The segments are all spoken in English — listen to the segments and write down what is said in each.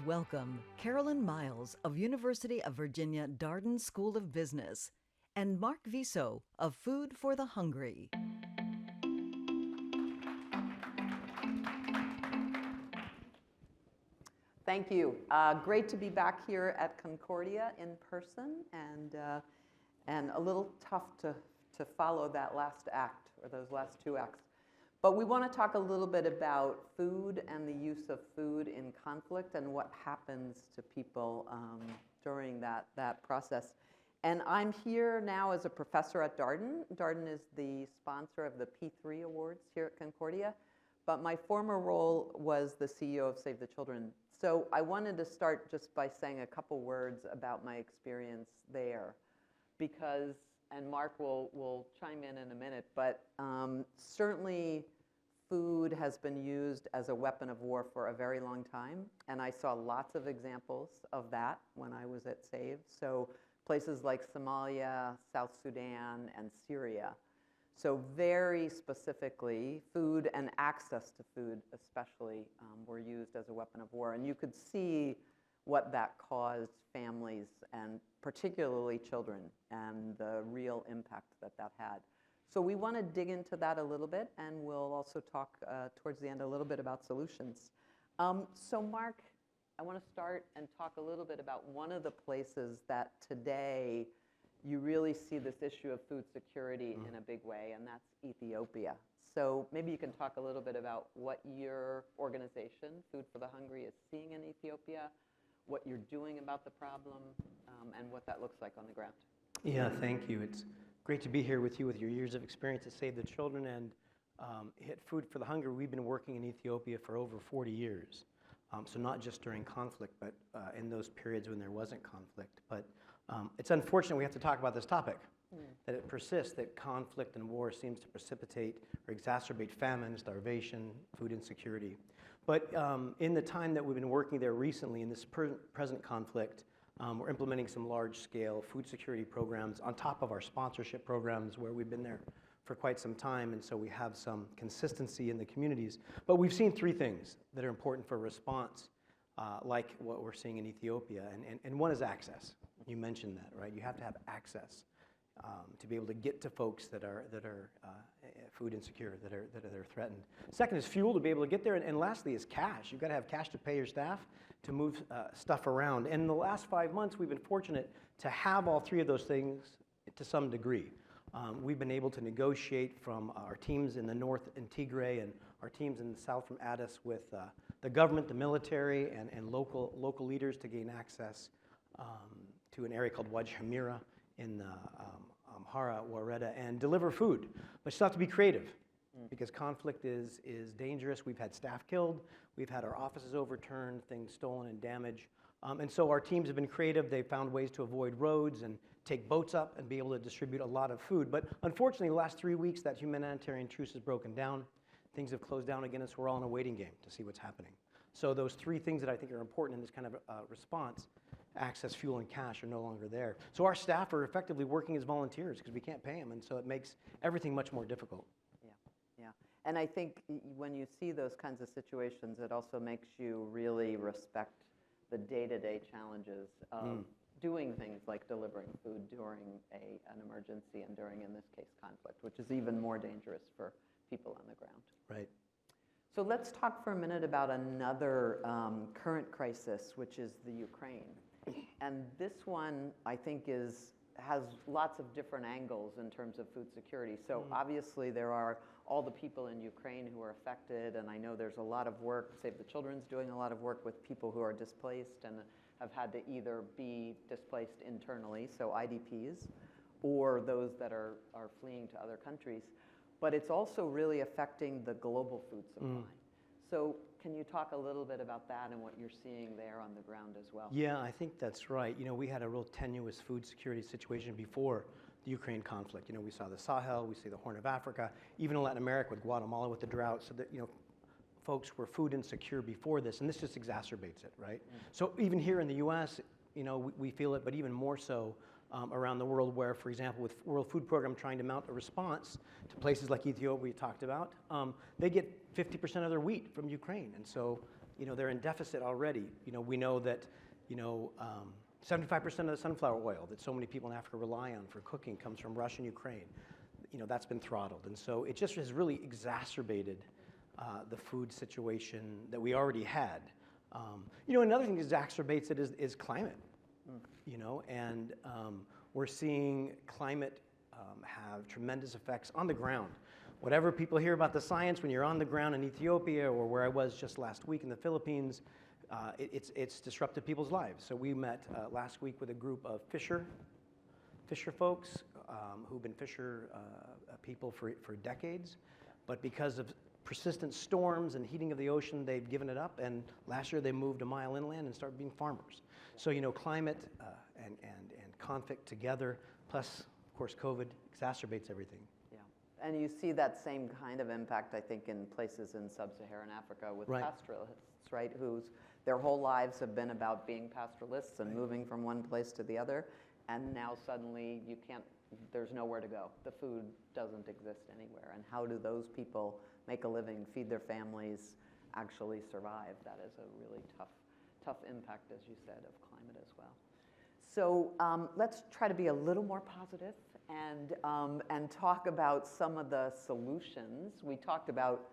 welcome Carolyn Miles of University of Virginia Darden School of Business and Mark Viso of Food for the Hungry. Thank you. Great to be back here at Concordia in person, and a little tough to follow that last act, or those last two acts. But we want to talk a little bit about food and the use of food in conflict and what happens to people during that process. And I'm here now as a professor at Darden. Darden is the sponsor of the P3 Awards here at Concordia. But my former role was the CEO of Save the Children. So I wanted to start just by saying a couple words about my experience there, because, and Mark will chime in a minute, but certainly food has been used as a weapon of war for a very long time, and I saw lots of examples of that when I was at Save. So places like Somalia, South Sudan, and Syria. So very specifically, food and access to food especially were used as a weapon of war. And you could see what that caused families, and particularly children, and the real impact that had. So we want to dig into that a little bit, and we'll also talk towards the end a little bit about solutions. So Mark, I want to start and talk a little bit about one of the places that today you really see this issue of food security in a big way, and that's Ethiopia. So maybe you can talk a little bit about what your organization, Food for the Hungry, is seeing in Ethiopia, what you're doing about the problem, and what that looks like on the ground. Yeah, thank you. It's great to be here with you with your years of experience to Save the Children and hit Food for the Hungry. We've been working in Ethiopia for over 40 years. So not just during conflict, but in those periods when there wasn't conflict. But it's unfortunate we have to talk about this topic, that it persists, that conflict and war seems to precipitate or exacerbate famine, starvation, food insecurity. But in the time that we've been working there recently in this present conflict, we're implementing some large-scale food security programs on top of our sponsorship programs where we've been there for quite some time, and so we have some consistency in the communities. But we've seen three things that are important for response, like what we're seeing in Ethiopia, and one is access. You mentioned that, right? You have to have access to be able to get to folks that are food insecure, that are threatened. Second is fuel, to be able to get there, and lastly is cash. You've got to have cash to pay your staff, to move stuff around. And in the last 5 months, we've been fortunate to have all three of those things to some degree. We've been able to negotiate from our teams in the north in Tigray and our teams in the south from Addis with the government, the military, and local leaders to gain access to an area called Waj Hamira in Amhara, Wareda, and deliver food. But you still have to be creative because conflict is dangerous. We've had staff killed. We've had our offices overturned, things stolen and damaged. And so our teams have been creative. They've found ways to avoid roads and take boats up and be able to distribute a lot of food. But unfortunately, the last 3 weeks, that humanitarian truce has broken down. Things have closed down again, and so we're all in a waiting game to see what's happening. So those three things that I think are important in this kind of response, access, fuel, and cash, are no longer there. So our staff are effectively working as volunteers because we can't pay them, and so it makes everything much more difficult. Yeah. And I think when you see those kinds of situations, it also makes you really respect the day-to-day challenges of doing things like delivering food during an emergency and during, in this case, conflict, which is even more dangerous for people on the ground. Right. So let's talk for a minute about another current crisis, which is the Ukraine. And this one, I think, has lots of different angles in terms of food security. So obviously there are all the people in Ukraine who are affected, and I know there's a lot of work, Save the Children's doing a lot of work with people who are displaced and have had to either be displaced internally, so IDPs, or those that are fleeing to other countries. But it's also really affecting the global food supply. So can you talk a little bit about that and what you're seeing there on the ground as well? Yeah, I think that's right. You know, we had a real tenuous food security situation before the Ukraine conflict. You know, we saw the Sahel, we see the Horn of Africa, even in Latin America with Guatemala with the drought, so that, you know, folks were food insecure before this, and this just exacerbates it, right? So even here in the U.S., you know, we feel it, but even more so around the world where, for example, with World Food Program trying to mount a response to places like Ethiopia we talked about, they get 50% of their wheat from Ukraine. And so they're in deficit already. We know that, 75% of the sunflower oil that so many people in Africa rely on for cooking comes from Russia and Ukraine. That's been throttled. And so it just has really exacerbated the food situation that we already had. Another thing that exacerbates it is climate. And we're seeing climate have tremendous effects on the ground. Whatever people hear about the science, when you're on the ground in Ethiopia or where I was just last week in the Philippines, it's disrupted people's lives. So we met last week with a group of fisher folks who've been fisher people for decades, but because of persistent storms and heating of the ocean, they've given it up, and last year they moved a mile inland and started being farmers. So climate and conflict together, plus of course COVID, exacerbates everything. Yeah, and you see that same kind of impact, I think, in places in sub-Saharan Africa with pastoralists, right, their whole lives have been about being pastoralists and moving from one place to the other, and now suddenly there's nowhere to go. The food doesn't exist anywhere, and how do those people make a living, feed their families, actually survive? That is a really tough impact, as you said, of climate as well. So let's try to be a little more positive and talk about some of the solutions. We talked about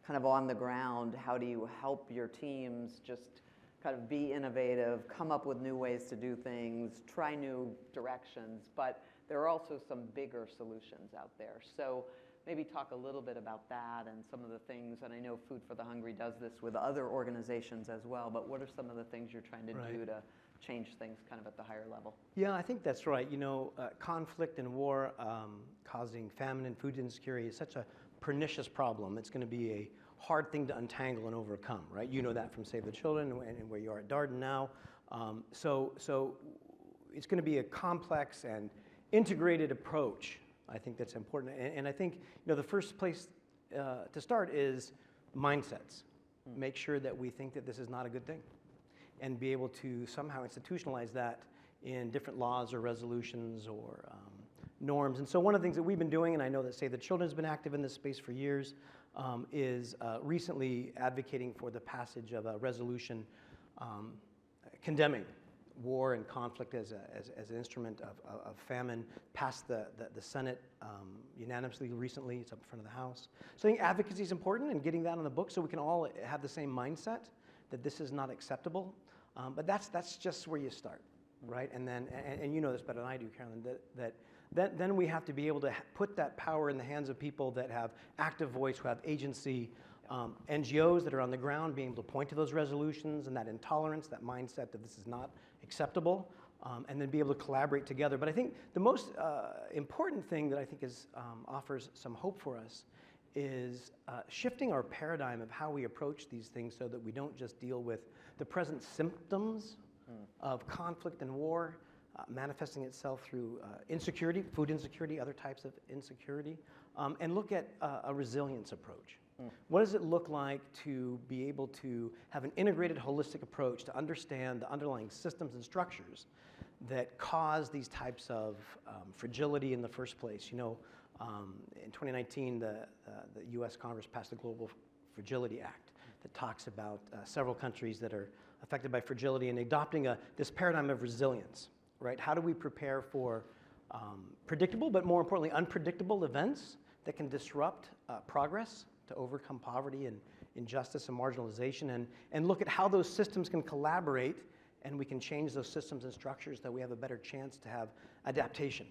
kind of on the ground, how do you help your teams just kind of be innovative, come up with new ways to do things, try new directions, but there are also some bigger solutions out there. So maybe talk a little bit about that and some of the things, and I know Food for the Hungry does this with other organizations as well, but what are some of the things you're trying to do to change things kind of at the higher level? Yeah, I think that's right. Conflict and war causing famine and food insecurity is such a pernicious problem. It's going to be a hard thing to untangle and overcome, right? You know that from Save the Children and where you are at Darden now. So it's going to be a complex and integrated approach. I think that's important. And I think the first place to start is mindsets. Make sure that we think that this is not a good thing and be able to somehow institutionalize that in different laws or resolutions or norms. And so one of the things that we've been doing, and I know that Save the Children has been active in this space for years, is recently advocating for the passage of a resolution condemning war and conflict as an instrument of famine, passed the Senate unanimously recently. It's up in front of the House. So I think advocacy is important, and getting that on the book so we can all have the same mindset that this is not acceptable. But that's just where you start, right? And then, and you know this better than I do, Carolyn, that then we have to be able to put that power in the hands of people that have active voice, who have agency, NGOs that are on the ground, being able to point to those resolutions and that intolerance, that mindset that this is not acceptable, and then be able to collaborate together. But I think the most important thing that I think offers some hope for us is shifting our paradigm of how we approach these things so that we don't just deal with the present symptoms of conflict and war, manifesting itself through insecurity, food insecurity, other types of insecurity, and look at a resilience approach. What does it look like to be able to have an integrated, holistic approach to understand the underlying systems and structures that cause these types of fragility in the first place? In 2019, the U.S. Congress passed the Global Fragility Act that talks about several countries that are affected by fragility and adopting this paradigm of resilience, right? How do we prepare for predictable, but more importantly, unpredictable events that can disrupt progress to overcome poverty and injustice and marginalization, and look at how those systems can collaborate, and we can change those systems and structures that we have a better chance to have adaptation.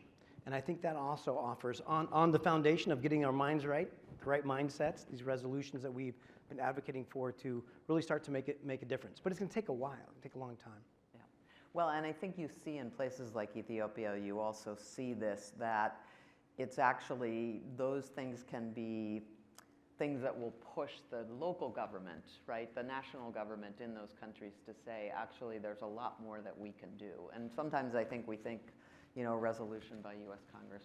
And I think that also offers, on the foundation of getting our minds right, the right mindsets, these resolutions that we've been advocating for, to really start to make a difference. But it's going to take a while, it'll take a long time. Yeah. Well, and I think you see in places like Ethiopia, you also see this, that it's actually, those things can be things that will push the local government, right, the national government in those countries to say, actually, there's a lot more that we can do. And sometimes I think we think, a resolution by U.S. Congress,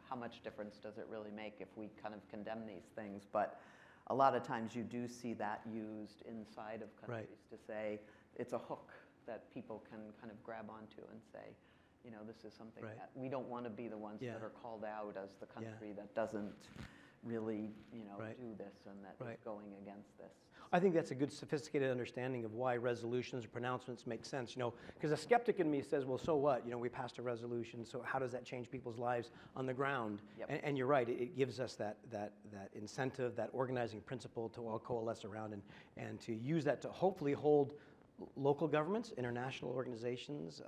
how much difference does it really make if we kind of condemn these things? But a lot of times you do see that used inside of countries to say, it's a hook that people can kind of grab onto and say, this is something that we don't want to be the ones that are called out as the country that doesn't really, do this and that is going against this. I think that's a good sophisticated understanding of why resolutions or pronouncements make sense, because a skeptic in me says, well, so what? We passed a resolution, so how does that change people's lives on the ground? Yep. And you're right, it gives us that incentive, that organizing principle to all coalesce around and to use that to hopefully hold local governments, international organizations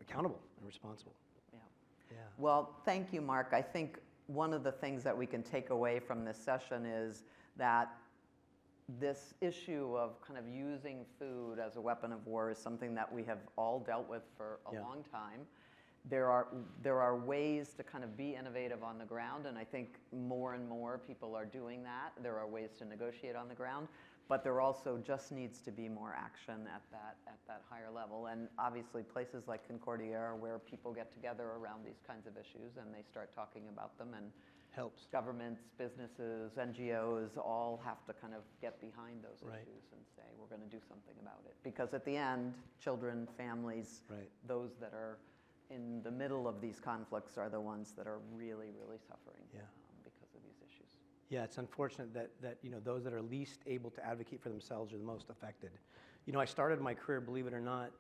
accountable and responsible. Yeah. Yeah. Well, thank you, Mark. I think one of the things that we can take away from this session is that this issue of kind of using food as a weapon of war is something that we have all dealt with for a long time. There are ways to kind of be innovative on the ground, and I think more and more people are doing that. There are ways to negotiate on the ground, but there also just needs to be more action at that higher level. And obviously places like Concordia are where people get together around these kinds of issues and they start talking about them, and helps. Governments, businesses, NGOs all have to kind of get behind those Right. issues and say, we're going to do something about it. Because at the end, children, families, Right. those that are in the middle of these conflicts are the ones that are really, really suffering because of these issues. Yeah, it's unfortunate that those that are least able to advocate for themselves are the most affected. I started my career, believe it or not,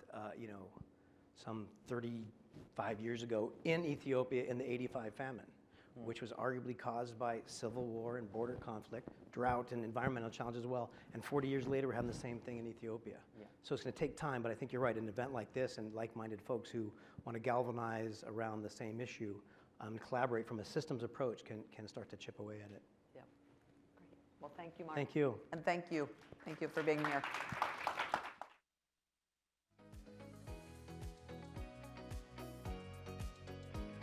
some 35 years ago in Ethiopia in the '85 famine, which was arguably caused by civil war and border conflict, drought, and environmental challenges as well. And 40 years later, we're having the same thing in Ethiopia. Yeah. So it's going to take time, but I think you're right. An event like this and like-minded folks who want to galvanize around the same issue and collaborate from a systems approach can start to chip away at it. Yeah. Great. Well, thank you, Mark. Thank you. And thank you. Thank you for being here.